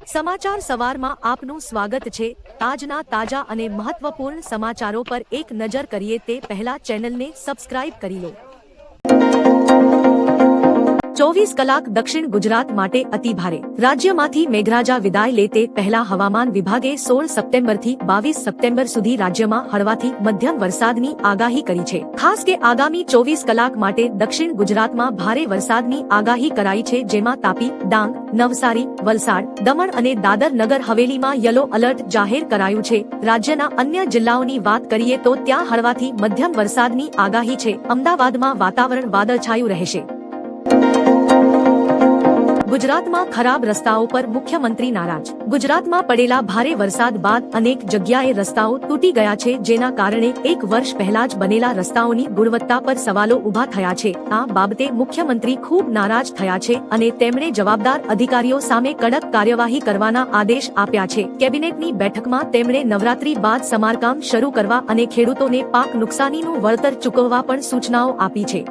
સમાચાર સવારમાં આપનું સ્વાગત છે। આજના તાજા અને મહત્વપૂર્ણ સમાચારો પર એક નજર કરીએ તે પહેલા ચેનલને સબસ્ક્રાઇબ કરી લો। 24 કલાક દક્ષિણ ગુજરાત માટે અતિભારે। રાજ્યમાંથી મેઘરાજા વિદાય લે તે પહેલા હવામાન વિભાગે 16 સપ્ટેમ્બરથી 22 સપ્ટેમ્બર સુધી રાજ્યમાં હળવાથી મધ્યમ વરસાદની આગાહી કરી છે। ખાસ કે આગામી 24 કલાક માટે દક્ષિણ ગુજરાતમાં ભારે વરસાદની આગાહી કરાઈ છે, જેમાં તાપી, ડાંગ, નવસારી, વલસાડ, દમણ અને દાદર નગર હવેલીમાં યલો એલર્ટ જાહેર કરાયું છે। રાજ્યના અન્ય જિલ્લાઓની વાત કરીએ તો ત્યાં હળવાથી મધ્યમ વરસાદની આગાહી છે। અમદાવાદમાં વાતાવરણ વાદળછાયું રહેશે। ગુજરાતમાં ખરાબ રસ્તાઓ પર મુખ્યમંત્રી નારાજ। ગુજરાતમાં પડેલા ભારે વરસાદ બાદ અનેક જગ્યાએ રસ્તાઓ તૂટી ગયા છે, જેના કારણે એક વર્ષ પહેલા જ બનેલા રસ્તાઓની ગુણવત્તા પર સવાલો ઉભા થયા છે। આ બાબતે મુખ્યમંત્રી ખૂબ નારાજ થયા છે અને તેમણે જવાબદાર અધિકારીઓ સામે કડક કાર્યવાહી કરવાના આદેશ આપ્યા છે। કેબિનેટની બેઠકમાં તેમણે નવરાત્રી બાદ સમારકામ શરૂ કરવા અને ખેડૂતોને પાક નુકસાનીનું વળતર ચૂકવવા પણ સૂચનાઓ આપી છે।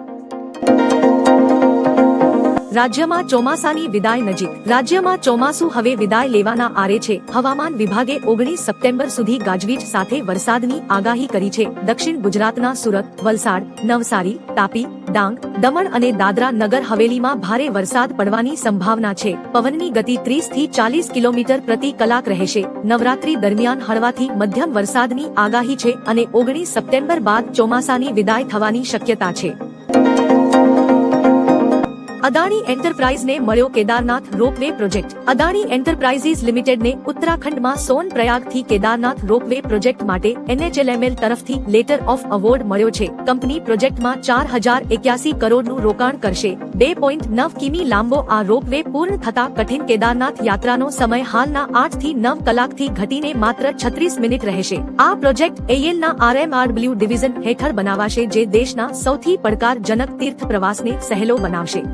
રાજ્યમાં ચોમાસાની વિદાય નજીક। રાજ્યમાં ચોમાસું હવે વિદાય લેવાના આરે છે। હવામાન વિભાગે 19 સપ્ટેમ્બર સુધી ગાજવીજ સાથે વરસાદની આગાહી કરી છે। દક્ષિણ ગુજરાતના સુરત, વલસાડ, નવસારી, તાપી, ડાંગ, દમણ અને દાદરા નગર હવેલીમાં ભારે વરસાદ પડવાની સંભાવના છે। પવનની ગતિ 30 થી 40 કિલોમીટર પ્રતિ કલાક રહેશે। નવરાત્રી દરમિયાન હળવાથી મધ્યમ વરસાદની આગાહી છે અને 19 સપ્ટેમ્બર બાદ ચોમાસાની વિદાય થવાની શક્યતા છે। અદાણી એન્ટરપ્રાઇઝને મળ્યો Kedarnath ropeway project. Adani enterprises લિમિટેડને ઉત્તરાખંડમાં સોનપ્રયાગથી કેદારનાથ રોપવે પ્રોજેક્ટ માટે NHLML તરફથી લેટર ઓફ અવોર્ડ મળ્યો છે। કંપની પ્રોજેક્ટમાં 4081 કરોડનું રોકાણ કરશે। 2.9 કિમી લાંબો આ રોપવે પૂર્ણ થતા કઠિન કેદારનાથ યાત્રાનો સમય હાલના 8 થી 9 કલાકથી ઘટીને માત્ર 36 મિનિટ રહેશે। આ પ્રોજેક્ટ AELના RMRW ડિવિઝન હેઠળ બનાવાશે, જે દેશના સૌથી પડકારજનક તીર્થ પ્રવાસને સહેલો બનાવશે।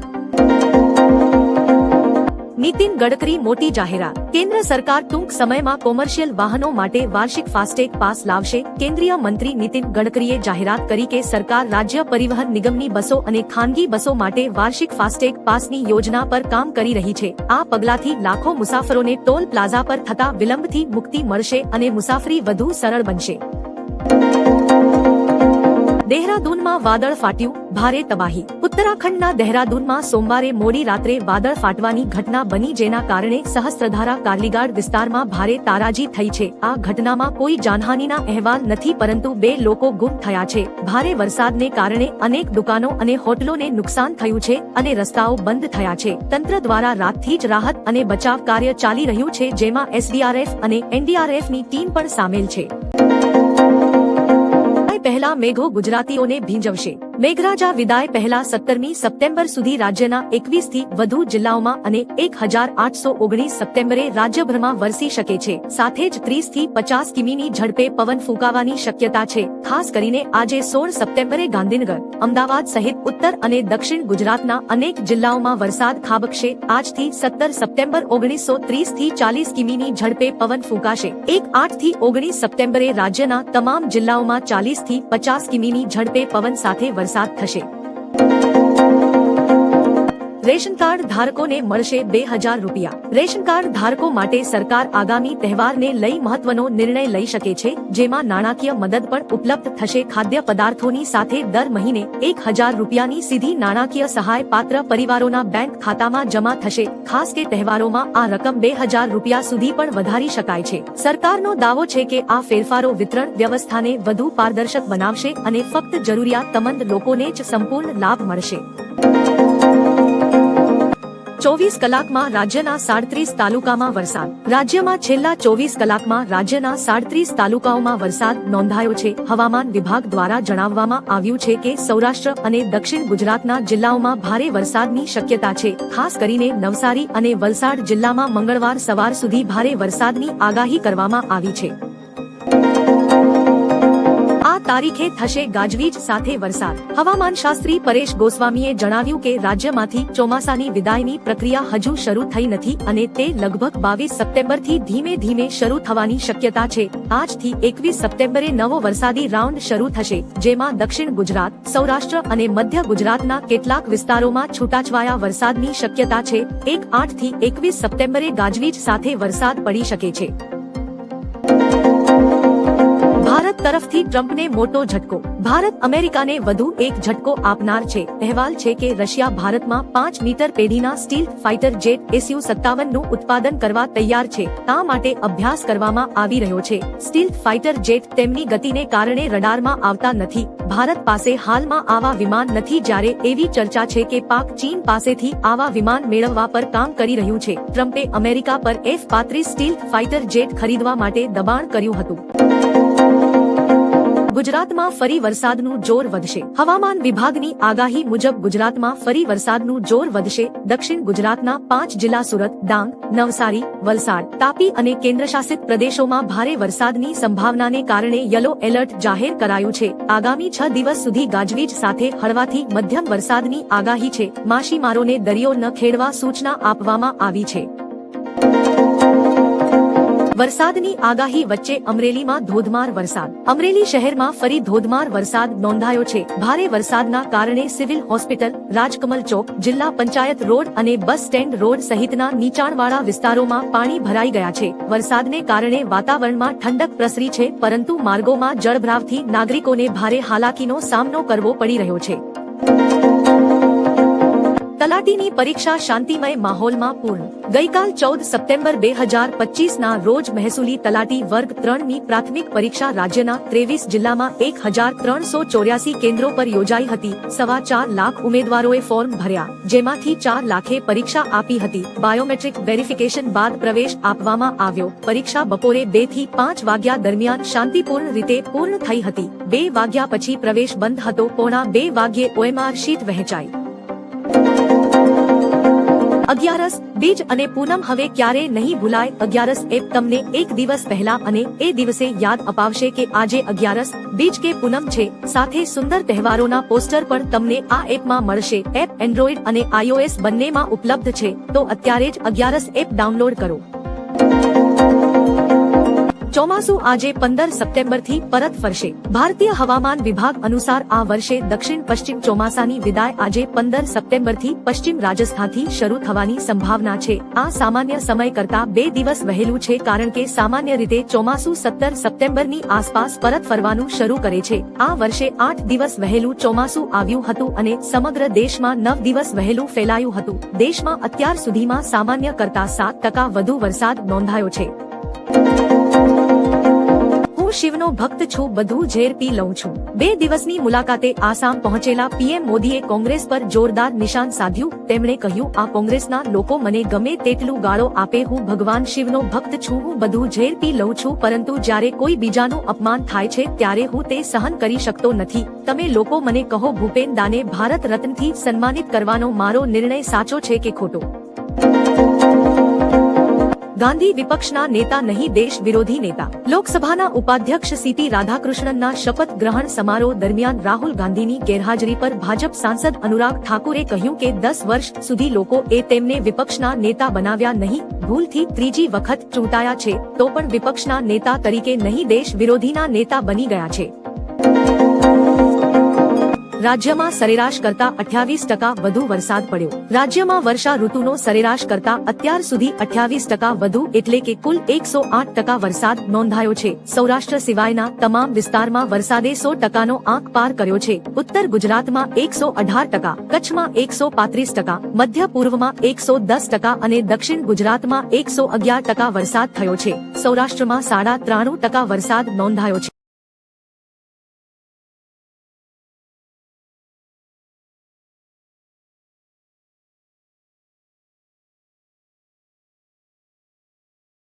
નીતિન ગડકરી મોટી જાહેરાત। કેન્દ્ર સરકાર ટૂંક સમયમાં કોમર્શિયલ વાહનો માટે વાર્ષિક ફાસ્ટેગ પાસ લાવશે। કેન્દ્રીય મંત્રી નીતિન ગડકરીએ જાહેરાત કરી કે સરકાર રાજ્ય પરિવહન નિગમની બસો અને ખાનગી બસો માટે વાર્ષિક ફાસ્ટેગ પાસની યોજના પર કામ કરી રહી છે। આ પગલાથી લાખો મુસાફરોને ટોલ પ્લાઝા પર થતા વિલંબથી મુક્તિ મળશે અને મુસાફરી વધુ સરળ બનશે। દેહરાદૂનમાં વાદળ ફાટ્યું, ભારે તબાહી। ઉત્તરાખંડના દેહરાદૂનમાં સોમવારે મોડી રાત્રે વાદળ ફાટવાની ઘટના બની, જેના કારણે સહસ્ત્રધારા કાર્લીગાડ વિસ્તારમાં ભારે તારાજી થઈ છે। આ ઘટનામાં કોઈ જાનહાનિના અહેવાલ નથી, પરંતુ 2 લોકો ગુમ થયા છે। ભારે વરસાદને કારણે અનેક દુકાનો અને હોટલોને નુકસાન થયું છે અને રસ્તાઓ બંધ થયા છે। તંત્ર દ્વારા રાતથી જ રાહત અને બચાવ કાર્ય ચાલી રહ્યું છે, જેમાં SDRF અને NDRFની ટીમ પણ સામેલ છે। પહેલા મેઘો ગુજરાતીઓને ભીંજવશે। મેઘરાજા વિદાય પહેલા 17મી સપ્ટેમ્બર સુધી રાજ્યના 21 થી વધુ જિલ્લાઓમાં અને 1819 સપ્ટેમ્બરે રાજ્યભરમાં વરસી શકે છે। સાથે જ 30 થી 50 કિમીની ઝડપે પવન ફૂંકાવાની શક્યતા છે। ખાસ કરીને આજે 16 સપ્ટેમ્બરે ગાંધીનગર, અમદાવાદ સહિત ઉત્તર અને દક્ષિણ ગુજરાતના અનેક જિલ્લાઓમાં વરસાદ ખાબકશે। આજથી 17 સપ્ટેમ્બર 1930 થી 40 કિમીની ઝડપે પવન ફૂંકાશે। 8 થી 19 સપ્ટેમ્બરે રાજ્યના તમામ જિલ્લાઓમાં 40 થી 50 કિમીની ઝડપે પવન સાથે વરસાદ થશે। રેશન કાર્ડ ધારકોને મળશે 2000 રૂપિયા। રેશન કાર્ડ ધારકો માટે સરકાર આગામી તહેવારને લઈ મહત્વનો નિર્ણય લઈ શકે છે, જેમાં નાણાકીય મદદ પણ ઉપલબ્ધ થશે। ખાદ્ય પદાર્થોની સાથે દર મહિને 1000 રૂપિયાની સીધી નાણાકીય સહાય પાત્ર પરિવારોના બેંક ખાતામાં જમા થશે। ખાસ કે તહેવારોમાં આ રકમ 2000 રૂપિયા સુધી પણ વધારી શકાય છે। સરકારનો દાવો છે કે આ ફેરફારો વિતરણ વ્યવસ્થાને વધુ પારદર્શક બનાવશે અને ફક્ત જરૂરિયાતમંદ લોકોને જ સંપૂર્ણ લાભ મળશે। 24 કલાકમાં રાજ્યના 37 તાલુકામાં વરસાદ। રાજ્યમાં છેલ્લા 24 કલાકમાં રાજ્યના 37 તાલુકાઓમાં વરસાદ નોંધાયો છે। હવામાન વિભાગ દ્વારા જણાવવામાં આવ્યું છે કે સૌરાષ્ટ્ર અને દક્ષિણ ગુજરાતના જિલ્લાઓમાં ભારે વરસાદની શક્યતા છે। ખાસ કરીને નવસારી અને વલસાડ જિલ્લામાં મંગળવાર સવાર સુધી ભારે વરસાદની આગાહી કરવામાં આવી છે। આ તારીખે થશે ગાજવીજ સાથે વરસાદ। હવામાન શાસ્ત્રી પરેશ ગોસ્વામીએ જણાવ્યું કે રાજ્યમાંથી ચોમાસાની વિદાયની પ્રક્રિયા હજુ શરૂ થઈ નથી અને તે લગભગ 22 સપ્ટેમ્બરથી ધીમે ધીમે શરૂ થવાની શક્યતા છે। આજથી 21 સપ્ટેમ્બરે નવો વરસાદી રાઉન્ડ શરૂ થશે, જેમાં દક્ષિણ ગુજરાત, સૌરાષ્ટ્ર અને મધ્ય ગુજરાતના કેટલાક વિસ્તારોમાં છૂટાછવાયા વરસાદની શક્યતા છે। 8 થી 21 સપ્ટેમ્બરે ગાજવીજ સાથે વરસાદ પડી શકે છે। ભારત તરફથી ટ્રમ્પને મોટો ઝટકો। ભારત અમેરિકાને વધુ એક ઝટકો આપનાર છે। અહેવાલ છે કે રશિયા ભારતમાં 5 મીટર પેઢીના સ્ટીલ્થ ફાઇટર જેટ SU-57 નું ઉત્પાદન કરવા તૈયાર છે। આ માટે અભ્યાસ કરવામાં આવી રહ્યો છે। સ્ટીલ્થ ફાઇટર જેટ તેમની ગતિને કારણે રડારમાં આવતા નથી। ભારત પાસે હાલમાં આવા વિમાન નથી, જ્યારે એવી ચર્ચા છે કે પાક ચીન પાસેથી આવા વિમાન મેળવવા પર કામ કરી રહ્યું છે। ટ્રમ્પે અમેરિકા પર F-35 સ્ટીલ્થ ફાઇટર જેટ ખરીદવા માટે દબાણ કર્યું હતું। ગુજરાતમાં ફરી વરસાદનું જોર વધશે। હવામાન વિભાગની આગાહી મુજબ ગુજરાતમાં ફરી વરસાદનું જોર વધશે। દક્ષિણ ગુજરાતના 5 જિલ્લા સુરત, ડાંગ, નવસારી, વલસાડ, તાપી અને કેન્દ્રશાસિત પ્રદેશોમાં ભારે વરસાદની સંભાવનાને કારણે યલો એલર્ટ જાહેર કરાયું છે। આગામી 6 દિવસ સુધી ગાજવીજ સાથે હળવાથી મધ્યમ વરસાદની આગાહી છે। માછીમારોને દરિયો ન ખેડવા સૂચના આપવામાં આવી છે। વરસાદની આગાહી વચ્ચે અમરેલીમાં ધોધમાર વરસાદ। અમરેલી શહેરમાં ફરી ધોધમાર વરસાદ નોંધાયો છે। ભારે વરસાદના કારણે સિવિલ હોસ્પિટલ, રાજકમલ ચોક, જિલ્લા પંચાયત રોડ અને બસ સ્ટેન્ડ રોડ સહિતના નીચાણવાળા વિસ્તારોમાં પાણી ભરાઈ ગયા છે। વરસાદને કારણે વાતાવરણમાં ઠંડક પ્રસરી છે, પરંતુ માર્ગોમાં જળભરાવથી નાગરિકોને ભારે હાલાકીનો સામનો કરવો પડી રહ્યો છે। તલાટીની પરીક્ષા શાંતિમય માહોલમાં પૂર્ણ। ગઈકાલ 14 સપ્ટેમ્બર 2025ના રોજ મહેસૂલી તલાટી વર્ગ 3ની પ્રાથમિક પરીક્ષા રાજ્યના 23 જિલ્લામાં 1384 કેન્દ્રો પર યોજાઈ હતી। 4.25 લાખ ઉમેદવારોએ ફોર્મ ભર્યા, જેમાંથી 4 લાખે પરીક્ષા આપી હતી। બાયોમેટ્રિક વેરિફિકેશન બાદ પ્રવેશ આપવામાં આવ્યો। પરીક્ષા બપોરે 2 થી 5 વાગ્યા દરમિયાન શાંતિપૂર્ણ રીતે પૂર્ણ થઈ હતી। 2 વાગ્યા પછી પ્રવેશ બંધ હતો। 1:45 વાગ્યે OMR શીટ વહેંચાઈ। અગિયારસ, બીજ અને પૂનમ હવે ક્યારે નહીં ભૂલાય। અગિયારસ એપ તમને એક દિવસ પહેલા અને એ દિવસે યાદ અપાવશે કે આજે અગિયારસ, બીજ કે પૂનમ છે। સાથે સુંદર તહેવારોના પોસ્ટર પણ તમને આ એપમાં મળશે। એપ એન્ડ્રોઇડ અને iOS બંનેમાં ઉપલબ્ધ છે, તો અત્યારે જ અગિયારસ એપ ડાઉનલોડ કરો। ચોમાસું આજે 15 સપ્ટેમ્બરથી પરત ફરશે। ભારતીય હવામાન વિભાગ અનુસાર આ વર્ષે દક્ષિણ પશ્ચિમ ચોમાસાની વિદાય આજે 15 સપ્ટેમ્બરથી પશ્ચિમ રાજસ્થાનથી શરૂ થવાની સંભાવના છે। આ સામાન્ય સમય કરતા 2 દિવસ વહેલું છે, કારણ કે સામાન્ય રીતે ચોમાસું 17 સપ્ટેમ્બરની આસપાસ પરત ફરવાનું શરૂ કરે છે। આ વર્ષે 8 દિવસ વહેલું ચોમાસું આવ્યું હતું અને સમગ્ર દેશમાં 9 દિવસ વહેલું ફેલાયું હતું। દેશમાં અત્યાર સુધીમાં સામાન્ય કરતા 7% વધુ વરસાદ નોંધાયો છે। હું શિવનો ભક્ત છું, બધું ઝેર પી લઉં છું। 2 દિવસની મુલાકાતે આસામ પહોંચેલા પીએમ મોદીએ કોંગ્રેસ પર જોરદાર નિશાન સાધ્યું। તેમણે કહ્યું, આ કોંગ્રેસના લોકો મને ગમે તેટલું ગાળો આપે, હું ભગવાન શિવનો ભક્ત છું, હું બધું ઝેર પી લઉં છું, પરંતુ જ્યારે કોઈ બીજાનું અપમાન થાય છે ત્યારે હું તે સહન કરી શકતો નથી। તમે લોકો મને કહો, ભૂપેન દાને ભારત રત્નથી સન્માનિત કરવાનો મારો નિર્ણય સાચો છે કે ખોટો? ગાંધી વિપક્ષના નેતા નહીં, દેશ વિરોધી નેતા। લોકસભાના ઉપાધ્યક્ષ સીપી રાધાકૃષ્ણનના શપથ ગ્રહણ સમારોહ દરમિયાન રાહુલ ગાંધીની ગેરહાજરી પર ભાજપ સાંસદ અનુરાગ ઠાકુરે કહ્યું કે 10 વર્ષ સુધી લોકો એ તેમને વિપક્ષના નેતા બનાવ્યા નહીં, ભૂલથી 3જી વખત ચૂંટાયા છે તો પણ વિપક્ષના નેતા તરીકે નહીં, દેશ વિરોધીના નેતા બની ગયા છે। રાજ્યમાં સરેરાશ કરતા 28% વધુ વરસાદ પડ્યો। રાજ્યમાં વર્ષા ઋતુનો સરેરાશ કરતા અત્યાર સુધી 28% વધુ એટલે કે કુલ 108% વરસાદ નોંધાયો છે। સૌરાષ્ટ્ર સિવાયના તમામ વિસ્તારમાં વરસાદે 100%નો આંક પાર કર્યો છે। ઉત્તર ગુજરાતમાં 118%, કચ્છમાં 135%, મધ્ય પૂર્વમાં 110% અને દક્ષિણ ગુજરાતમાં 111% વરસાદ થયો છે। સૌરાષ્ટ્રમાં 93% વરસાદ નોંધાયો છે।